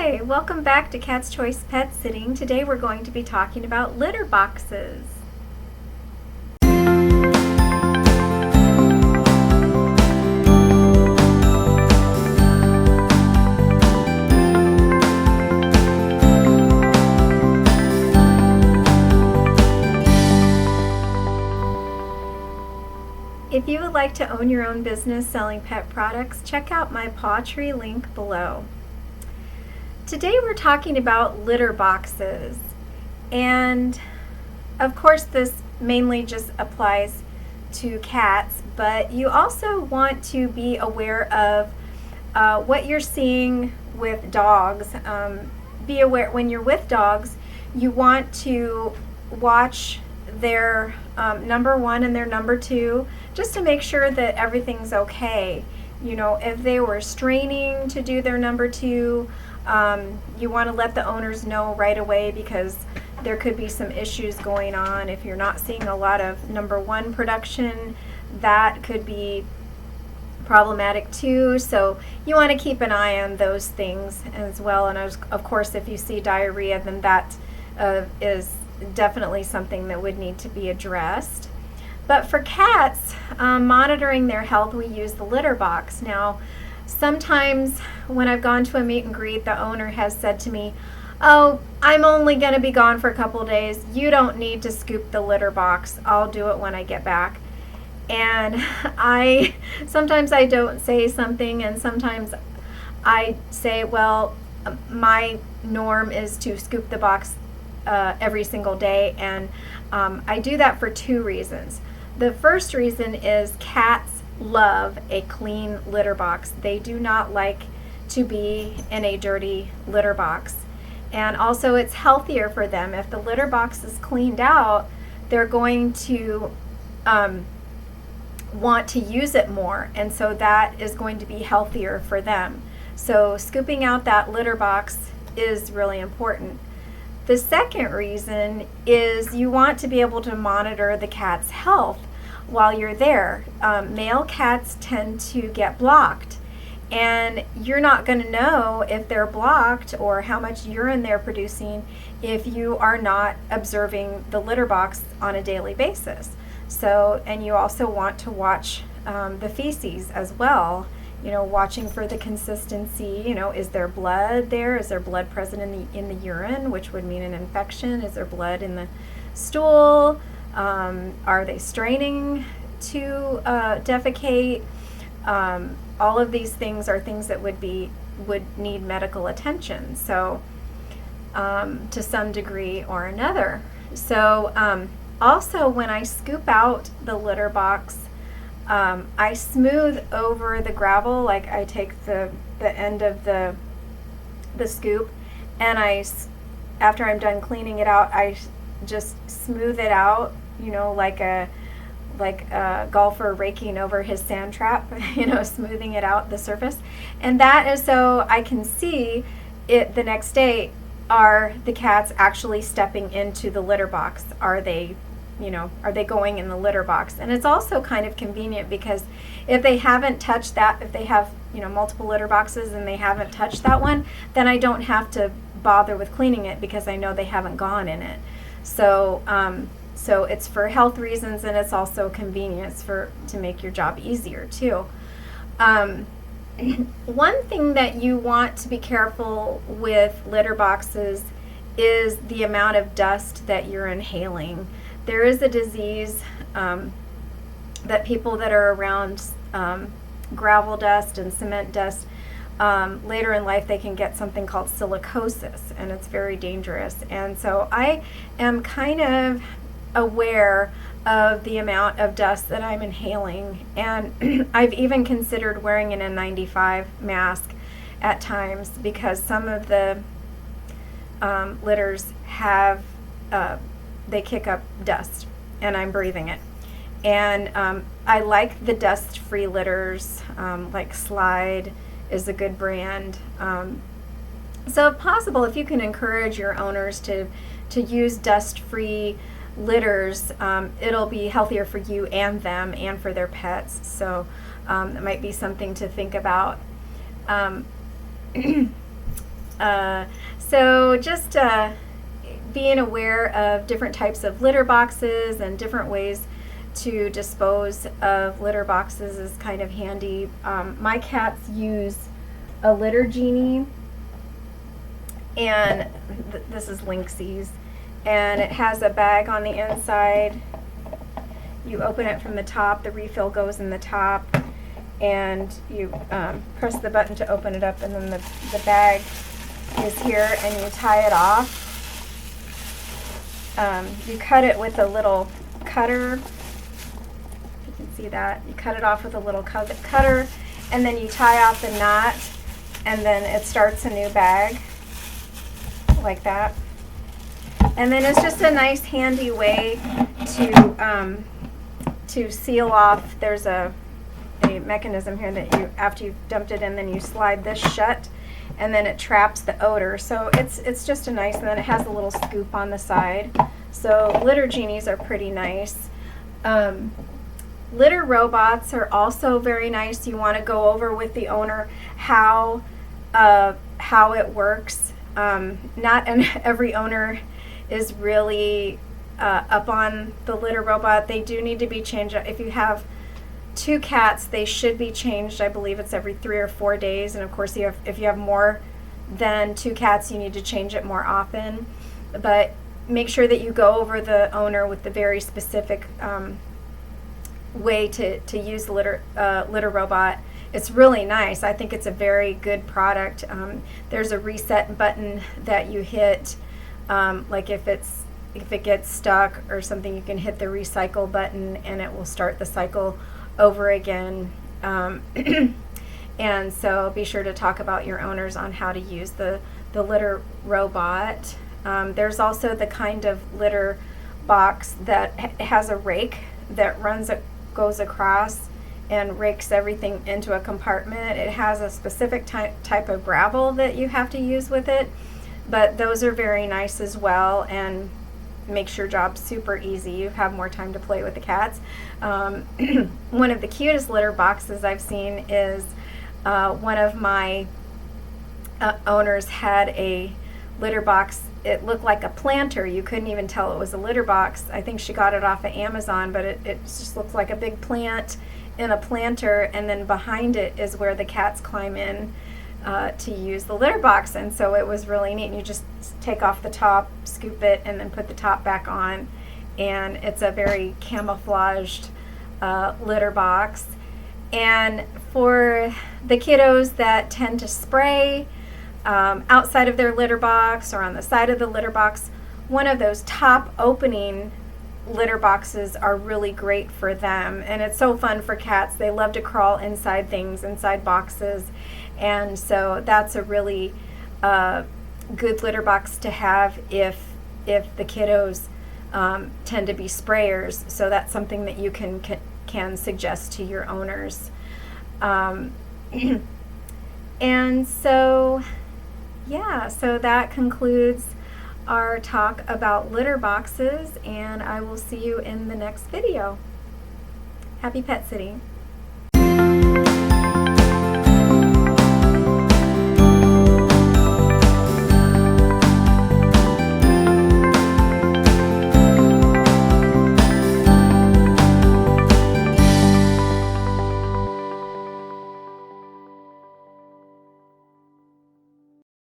Hi, welcome back to Cat's Choice Pet Sitting. Today we're going to be talking about litter boxes. If you would like to own your own business selling pet products, check out my PawTree link below. Today we're talking about litter boxes, and of course this mainly just applies to cats, but you also want to be aware of what you're seeing with dogs. Be aware when you're with dogs, you want to watch their number one and their number two, just to make sure that everything's okay. You know, if they were straining to do their number two, you want to let the owners know right away, because there could be some issues going on. If you're not seeing a lot of number one production, that could be problematic too. So you want to keep an eye on those things as well. And of course, if you see diarrhea, then that is definitely something that would need to be addressed. But for cats, monitoring their health, we use the litter box. Now, sometimes when I've gone to a meet and greet, the owner has said to me, "Oh, I'm only going to be gone for a couple days. You don't need to scoop the litter box. I'll do it when I get back." And sometimes I don't say something, and sometimes I say, well, my norm is to scoop the box every single day, and I do that for two reasons. The first reason is cats love a clean litter box. They do not like to be in a dirty litter box. And also it's healthier for them. If the litter box is cleaned out, they're going to want to use it more, and so that is going to be healthier for them. So scooping out that litter box is really important. The second reason is you want to be able to monitor the cat's health while you're there. Male cats tend to get blocked, and you're not going to know if they're blocked or how much urine they're producing if you are not observing the litter box on a daily basis. So, and you also want to watch the feces as well. You know, watching for the consistency. You know, is there blood there? Is there blood present in the urine, which would mean an infection? Is there blood in the stool? Are they straining to defecate? All of these things are things that would need medical attention. So, to some degree or another. So, also when I scoop out the litter box, I smooth over the gravel. Like I take the end of the scoop, and after I'm done cleaning it out, I just smooth it out, you know, like a golfer raking over his sand trap, you know, smoothing it out, the surface. And that is so I can see it the next day. Are the cats actually stepping into the litter box? Are they going in the litter box? And it's also kind of convenient, because if they haven't touched that, if they have, you know, multiple litter boxes and they haven't touched that one, then I don't have to bother with cleaning it, because I know they haven't gone in it. So so it's for health reasons, and it's also convenience to make your job easier too. One thing that you want to be careful with litter boxes is the amount of dust that you're inhaling. There is a disease that people that are around gravel dust and cement dust, later in life they can get something called silicosis, and it's very dangerous. And so I am kind of aware of the amount of dust that I'm inhaling, and I've even considered wearing an N95 mask at times, because some of the litters have they kick up dust, and I'm breathing it. And I like the dust-free litters, like Slide is a good brand. So if possible, if you can encourage your owners to use dust-free litters, it'll be healthier for you and them and for their pets. So it might be something to think about. So just being aware of different types of litter boxes and different ways to dispose of litter boxes is kind of handy. My cats use a litter genie, and this is Lynxy's, and it has a bag on the inside. You open it from the top, the refill goes in the top, and you press the button to open it up, and then the bag is here, and you tie it off. You cut it with a little cutter. You can see that. You cut it off with a little cutter, and then you tie off the knot, and then it starts a new bag like that. And then it's just a nice handy way to seal off. There's a mechanism here that you, after you've dumped it in, then you slide this shut, and then it traps the odor. So it's just a nice, and then it has a little scoop on the side. So litter genies are pretty nice. Litter robots are also very nice. You want to go over with the owner how it works. Not every owner is really up on the litter robot. They do need to be changed. If you have 2 cats, they should be changed. I believe it's every 3 or 4 days, and of course if you have more than 2 cats, you need to change it more often. But make sure that you go over the owner with the very specific way to use the litter robot. It's really nice. I think it's a very good product. There's a reset button that you hit, like if it gets stuck or something, you can hit the recycle button and it will start the cycle over again. And so be sure to talk about your owners on how to use the litter robot. There's also the kind of litter box that has a rake that goes across and rakes everything into a compartment. It has a specific type of gravel that you have to use with it, but those are very nice as well and makes your job super easy. You have more time to play with the cats. One of the cutest litter boxes I've seen is one of my owners had a litter box. It looked like a planter. You couldn't even tell it was a litter box. I think she got it off of Amazon, but it just looks like a big plant in a planter, and then behind it is where the cats climb in to use the litter box. And so it was really neat. And you just take off the top, scoop it, and then put the top back on, and it's a very camouflaged litter box. And for the kiddos that tend to spray outside of their litter box or on the side of the litter box, one of those top opening litter boxes are really great for them. And it's so fun for cats. They love to crawl inside things, inside boxes. And so that's a really good litter box to have if the kiddos tend to be sprayers. So that's something that you can suggest to your owners. And so yeah, so that concludes our talk about litter boxes, and I will see you in the next video. Happy pet sitting.